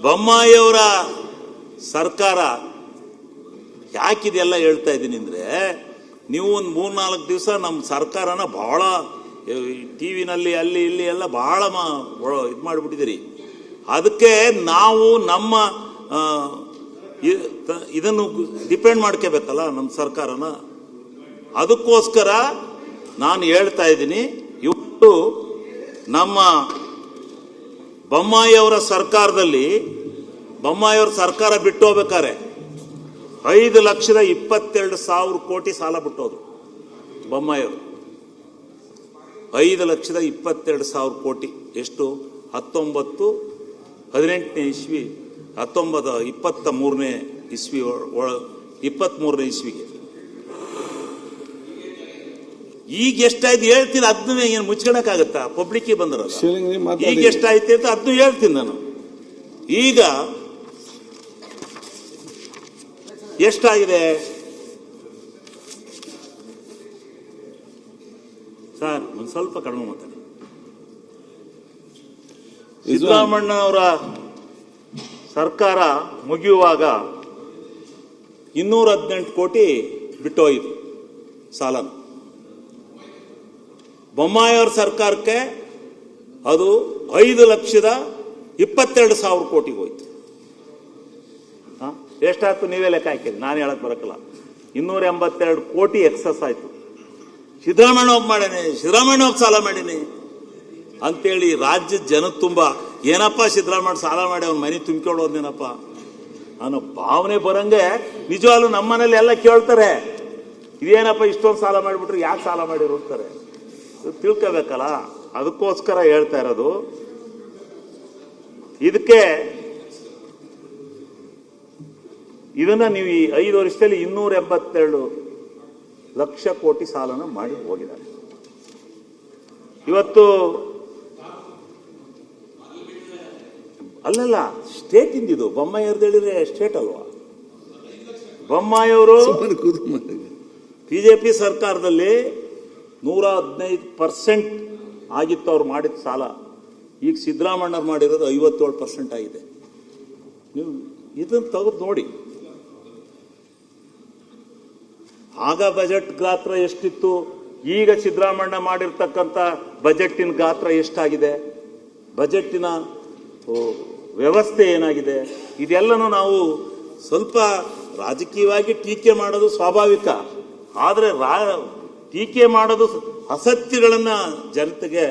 ಬೊಮ್ಮಾಯಿಯವರ ಸರ್ಕಾರ ಯಾಕಿದೆಲ್ಲ ಹೇಳ್ತಾ ಇದ್ದೀನಿ ಅಂದರೆ, ನೀವು ಒಂದು 3-4 ದಿವಸ ನಮ್ಮ ಸರ್ಕಾರನ ಬಹಳ ಟಿವಿನಲ್ಲಿ ಅಲ್ಲಿ ಇಲ್ಲಿ ಎಲ್ಲ ಬಹಳ ಇದು ಮಾಡಿಬಿಟ್ಟಿದ್ದೀರಿ. ಅದಕ್ಕೆ ನಾವು ನಮ್ಮ ಇದನ್ನು ಡಿಪೆಂಡ್ ಮಾಡ್ಕೋಬೇಕಲ್ಲ ನಮ್ಮ ಸರ್ಕಾರನ. ಅದಕ್ಕೋಸ್ಕರ ನಾನು ಹೇಳ್ತಾ ಇದ್ದೀನಿ, ಇವತ್ತು ನಮ್ಮ ಬೊಮ್ಮಾಯಿಯವರ ಸರ್ಕಾರದಲ್ಲಿ ಬೊಮ್ಮಾಯಿಯವರ ಸರ್ಕಾರ ಬಿಟ್ಟು ಹೋಗ್ಬೇಕಾರೆ 5,22,000 ಕೋಟಿ ಸಾಲ ಬಿಟ್ಟೋದು ಬೊಮ್ಮಾಯಿಯವರು. 5,22,000 ಕೋಟಿ. ಎಷ್ಟು? 1918ನೇ ಇಸ್ವಿ, 1923ನೇ ಇಸ್ವಿ, 23ನೇ ಇಸ್ವಿಗೆ. ಈಗ ಎಷ್ಟಾಯ್ತು ಹೇಳ್ತೀನಿ, ಅದನ್ನೇ ಏನು ಮುಚ್ಕೊಳಕ್ಕಾಗತ್ತಾ? ಪಬ್ಲಿಕ್ಗೆ ಬಂದಿರಲ್ಲ. ಈಗ ಎಷ್ಟಾಯ್ತು ಅಂತ ಅದನ್ನು ಹೇಳ್ತೀನಿ ನಾನು. ಈಗ ಎಷ್ಟಾಗಿದೆ ಸರ್? ಒಂದು ಸ್ವಲ್ಪ ಕಡಿಮೆ ಮಾತಾಡಿ. ಸಿದ್ದರಾಮಣ್ಣವರ ಸರ್ಕಾರ ಮುಗಿಯುವಾಗ 218 ಕೋಟಿ ಬಿಟ್ಟೋಯಿತು ಸಾಲನ. ಬೊಮ್ಮಾಯಿಯವರ ಸರ್ಕಾರಕ್ಕೆ ಅದು 5,22,000 ಕೋಟಿಗೆ ಹೋಯ್ತು. ಎಷ್ಟಾಯ್ತು ನೀವೇ ಲೆಕ್ಕ ಹಾಕಿರಿ, ನಾನು ಹೇಳಕ್ ಬರಕಲ್ಲ. 282 ಕೋಟಿ ಎಕ್ಸಸ್ ಆಯ್ತು. ಸಿದ್ದರಾಮಣ್ಣ ಹೋಗಿ ಮಾಡೇನೆ, ಸಿದ್ದರಾಮಣ್ಣ ಹೋಗಿ ಸಾಲ ಮಾಡೀನಿ ಅಂತೇಳಿ ರಾಜ್ಯದ ಜನ ತುಂಬ ಏನಪ್ಪ ಸಿದ್ದರಾಮಣ್ಣ ಸಾಲ ಮಾಡಿ ಅವ್ನ ಮನೆ ತುಂಬಿಕೊಳ್ಳೋದೇನಪ್ಪ ಅನ್ನೋ ಭಾವನೆ ಬರಂಗೆ ನಿಜವಾಗ್ಲೂ ನಮ್ಮನೇಲಿ ಎಲ್ಲ ಕೇಳ್ತಾರೆ, ಇದೇನಪ್ಪ ಇಷ್ಟೊಂದು ಸಾಲ ಮಾಡಿಬಿಟ್ರೆ ಯಾಕೆ ಸಾಲ ಮಾಡಿರ್ತಾರೆ ತಿಳ್ಕೋಬೇಕಲ್ಲ. ಅದಕ್ಕೋಸ್ಕರ ಹೇಳ್ತಾ ಇರೋದು. ಇದನ್ನ ನೀವು ಈ 5 ವರ್ಷದಲ್ಲಿ 282 ಲಕ್ಷ ಕೋಟಿ ಸಾಲನ ಮಾಡಿ ಹೋಗಿದ್ದಾರೆ. ಇವತ್ತು ಅಲ್ಲಲ್ಲ, ಸ್ಟೇಟ್ ಇಂದಿದು. ಬೊಮ್ಮಾಯಿಯವ್ರದ್ದು ಹೇಳಿದ್ರೆ ಸ್ಟೇಟ್ ಅಲ್ವಾ? ಬೊಮ್ಮಾಯಿಯವರು ಬಿಜೆಪಿ ಸರ್ಕಾರದಲ್ಲಿ 115% ಆಗಿತ್ತು ಅವ್ರು ಮಾಡಿದ ಸಾಲ. ಈಗ ಸಿದ್ದರಾಮಣ್ಣವ್ರು ಮಾಡಿರೋದು 57% ಆಗಿದೆ. ನೀವು ಇದನ್ನು ತೆಗೆದು ನೋಡಿ. ಆಗ ಬಜೆಟ್ ಗಾತ್ರ ಎಷ್ಟಿತ್ತು, ಈಗ ಸಿದ್ದರಾಮಣ್ಣ ಮಾಡಿರ್ತಕ್ಕಂಥ ಬಜೆಟ್ಟಿನ ಗಾತ್ರ ಎಷ್ಟಾಗಿದೆ, ಬಜೆಟ್ಟಿನ ವ್ಯವಸ್ಥೆ ಏನಾಗಿದೆ, ಇದೆಲ್ಲನೂ ನಾವು ಸ್ವಲ್ಪ ರಾಜಕೀಯವಾಗಿ ಟೀಕೆ ಮಾಡೋದು ಸ್ವಾಭಾವಿಕ. ಆದರೆ ಟೀಕೆ ಮಾಡೋದು ಅಸತ್ಯಗಳನ್ನು ಜನತೆಗೆ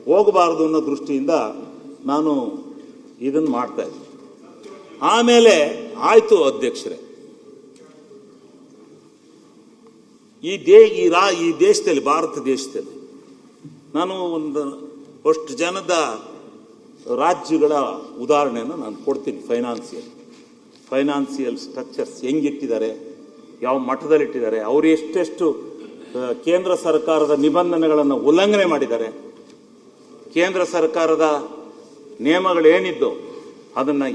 ಹೋಗಬಾರದು ಅನ್ನೋ ದೃಷ್ಟಿಯಿಂದ ನಾನು ಇದನ್ನು ಮಾಡ್ತಾ ಇದ್ದೀನಿ. ಆಮೇಲೆ ಆಯಿತು ಅಧ್ಯಕ್ಷರೇ, ಈ ದೇಶದಲ್ಲಿ, ಭಾರತ ದೇಶದಲ್ಲಿ ನಾನು ಅಷ್ಟು ಜನದ ರಾಜ್ಯಗಳ ಉದಾಹರಣೆಯನ್ನು ನಾನು ಕೊಡ್ತೀನಿ. ಫೈನಾನ್ಸಿಯಲ್ ಸ್ಟ್ರಕ್ಚರ್ಸ್ ಹೆಂಗಿಟ್ಟಿದ್ದಾರೆ, ಯಾವ ಮಟ್ಟದಲ್ಲಿಟ್ಟಿದ್ದಾರೆ, ಅವರು ಎಷ್ಟೆಷ್ಟು ಕೇಂದ್ರ ಸರ್ಕಾರದ ನಿಬಂಧನೆಗಳನ್ನು ಉಲ್ಲಂಘನೆ ಮಾಡಿದ್ದಾರೆ, ಕೇಂದ್ರ ಸರ್ಕಾರದ ನಿಯಮಗಳೇನಿದ್ದು ಅದನ್ನು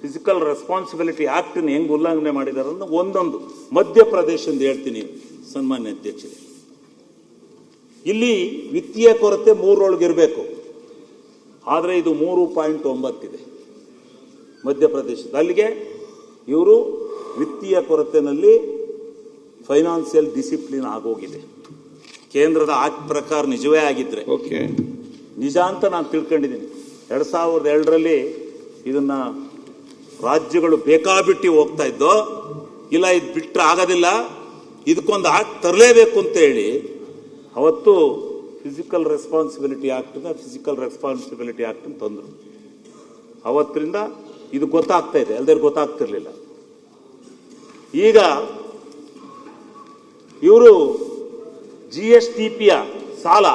ಫಿಸಿಕಲ್ ರೆಸ್ಪಾನ್ಸಿಬಿಲಿಟಿ ಆಕ್ಟ್ನ ಹೆಂಗೆ ಉಲ್ಲಂಘನೆ ಮಾಡಿದ್ದಾರೆ ಅನ್ನೋ ಒಂದೊಂದು. ಮಧ್ಯಪ್ರದೇಶದಿಂದ ಹೇಳ್ತೀನಿ ಸನ್ಮಾನ್ಯ ಅಧ್ಯಕ್ಷರೇ, ಇಲ್ಲಿ ವಿತ್ತೀಯ ಕೊರತೆ 3 ಆದರೆ ಇದು 3.9 ಇದೆ ಮಧ್ಯಪ್ರದೇಶದ. ಅಲ್ಲಿಗೆ ಇವರು ವಿತ್ತೀಯ ಕೊರತೆಯಲ್ಲಿ ಫೈನಾನ್ಸಿಯಲ್ ಡಿಸಿಪ್ಲಿನ್ ಆಗೋಗಿದೆ. ಕೇಂದ್ರದ ಆಕ್ಟ್ ಪ್ರಕಾರ ನಿಜವೇ ಆಗಿದ್ರೆ, ನಿಜ ಅಂತ ನಾನು ತಿಳ್ಕೊಂಡಿದ್ದೀನಿ. 2002ರಲ್ಲಿ ಇದನ್ನ ರಾಜ್ಯಗಳು ಬೇಕಾಬಿಟ್ಟು ಹೋಗ್ತಾ ಇದ್ದೋ, ಇಲ್ಲ ಇದು ಬಿಟ್ಟರೆ ಆಗೋದಿಲ್ಲ, ಇದಕ್ಕೊಂದು ಆಕ್ಟ್ ತರಲೇಬೇಕು ಅಂತ ಹೇಳಿ ಅವತ್ತು ಫಿಸಿಕಲ್ ರೆಸ್ಪಾನ್ಸಿಬಿಲಿಟಿ ಆಕ್ಟ್ ತಂದರು. ಅವತ್ತರಿಂದ ಇದು ಗೊತ್ತಾಗ್ತಾ ಇದೆ, ಎಲ್ಲರೂ ಗೊತ್ತಾಗ್ತಿರ್ಲಿಲ್ಲ. ಈಗ ಇವರು GSTPಯ ಸಾಲ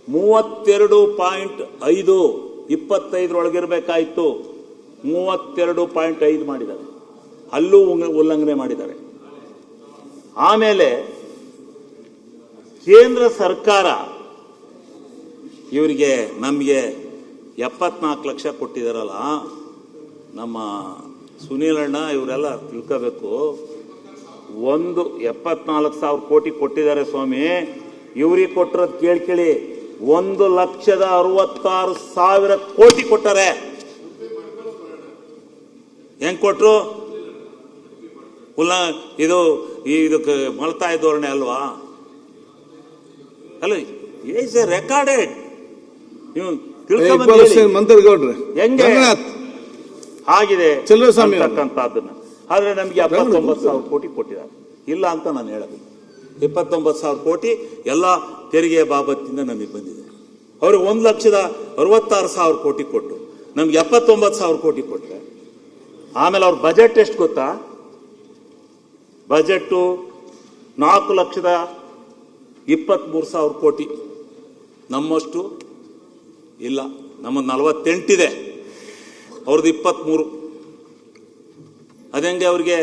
32.5 25ರೊಳಗಿರಬೇಕಾಯಿತು, 32.5 ಮಾಡಿದ್ದಾರೆ. ಅಲ್ಲೂ ಉಲ್ಲಂಘನೆ ಮಾಡಿದ್ದಾರೆ. ಆಮೇಲೆ ಕೇಂದ್ರ ಸರ್ಕಾರ ಇವರಿಗೆ ನಮಗೆ 74 ಲಕ್ಷ ಕೊಟ್ಟಿದ್ದಾರಲ್ಲ, ನಮ್ಮ ಸುನೀಲ್ ಅಣ್ಣ ಇವರೆಲ್ಲ ತಿಳ್ಕೋಬೇಕು. 74,000 ಕೋಟಿ ಕೊಟ್ಟಿದ್ದಾರೆ ಸ್ವಾಮಿ. ಇವ್ರಿಗೆ ಕೊಟ್ಟಿರೋದು ಕೇಳಿ 1,66,000 ಕೋಟಿ ಕೊಟ್ಟರೆ. ಹೆಂಗ್ ಕೊಟ್ರು? ಇದಕ್ಕೆ ಮಲ್ತಾಯ ಧೋರಣೆ ಅಲ್ವಾ? ಅಲ್ಲ, ಈಸ್ ಎ ರೆಕಾರ್ಡೆಡ್. ನೀವು ಮಂತ್ರಿಗೌಡ್ರೆ ಹೆಂಗೆ ಆಗಿದೆ ಅಂತಕ್ಕಂಥದ್ದನ್ನ. ಆದ್ರೆ ನಮ್ಗೆ 79,000 ಕೋಟಿ ಕೊಟ್ಟಿದ್ದಾರೆ. ಇಲ್ಲ ಅಂತ ನಾನು ಹೇಳೋದು. 29,000 ಕೋಟಿ ಎಲ್ಲ ತೆರಿಗೆ ಬಾಬತ್ತಿಂದ ನಮಗೆ ಬಂದಿದೆ. ಅವ್ರಿಗೆ 1,66,000 ಕೋಟಿ ಕೊಟ್ಟು ನಮ್ಗೆ 79,000 ಕೋಟಿ ಕೊಟ್ಟರೆ, ಆಮೇಲೆ ಅವ್ರ ಬಜೆಟ್ ಎಷ್ಟು ಗೊತ್ತಾ? ಬಜೆಟ್ಟು 4,23,000 ಕೋಟಿ. ನಮ್ಮಷ್ಟು ಇಲ್ಲ, ನಮ್ಮ 48 ಇದೆ, ಅವ್ರದ್ದು 23. ಅದಂಗೆ ಅವ್ರಿಗೆ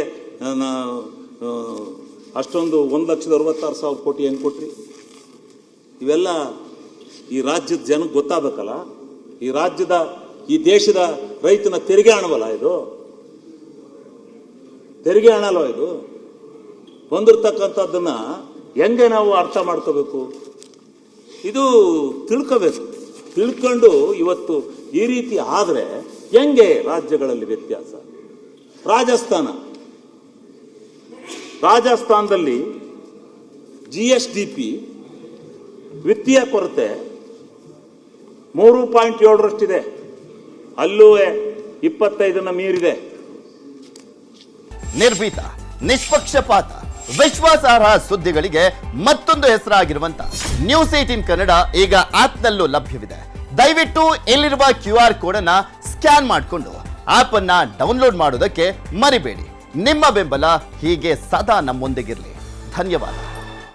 ಅಷ್ಟೊಂದು 1,66,000 ಕೋಟಿ ಹೆಂಗೆ ಕೊಟ್ರಿ? ಇವೆಲ್ಲ ಈ ರಾಜ್ಯದ ಜನಕ್ಕೆ ಗೊತ್ತಾಗಬೇಕಲ್ಲ. ಈ ದೇಶದ ರೈತನ ತೆರಿಗೆ ಹಣವಲ್ಲ ಇದು, ತೆರಿಗೆ ಹಣ ಅಲ್ವಾ ಇದು? ಬಂದಿರ್ತಕ್ಕಂಥದ್ದನ್ನ ಹೆಂಗೆ ನಾವು ಅರ್ಥ ಮಾಡ್ಕೋಬೇಕು? ಇದು ತಿಳ್ಕೋಬೇಕು. ತಿಳ್ಕೊಂಡು ಇವತ್ತು ಈ ರೀತಿ ಆದರೆ ಹೆಂಗೆ ರಾಜ್ಯಗಳಲ್ಲಿ ವ್ಯತ್ಯಾಸ? ರಾಜಸ್ಥಾನದಲ್ಲಿ GSDP ವಿತ್ತೀಯ ಕೊರತೆ 3.7ರಷ್ಟಿದೆ. ಅಲ್ಲೂ 25 ಮೀರಿದೆ. ನಿರ್ಭೀತ, ನಿಷ್ಪಕ್ಷಪಾತ, ವಿಶ್ವಾಸಾರ್ಹ ಸುದ್ದಿಗಳಿಗೆ ಮತ್ತೊಂದು ಹೆಸರಾಗಿರುವಂತ ನ್ಯೂಸ್ 18 ಕನ್ನಡ ಈಗ ಆಪ್ನಲ್ಲೂ ಲಭ್ಯವಿದೆ. ದಯವಿಟ್ಟು ಇಲ್ಲಿರುವ QR ಕೋಡ್ ಅನ್ನ ಸ್ಕ್ಯಾನ್ ಮಾಡಿಕೊಂಡು ಆಪ್ ಅನ್ನ ಡೌನ್ಲೋಡ್ ಮಾಡೋದಕ್ಕೆ ಮರಿಬೇಡಿ. ನಿಮ್ಮ ಬೆಂಬಲ ಹೀಗೆ ಸದಾ ನಮ್ಮೊಂದಿಗಿರಲಿ. ಧನ್ಯವಾದ.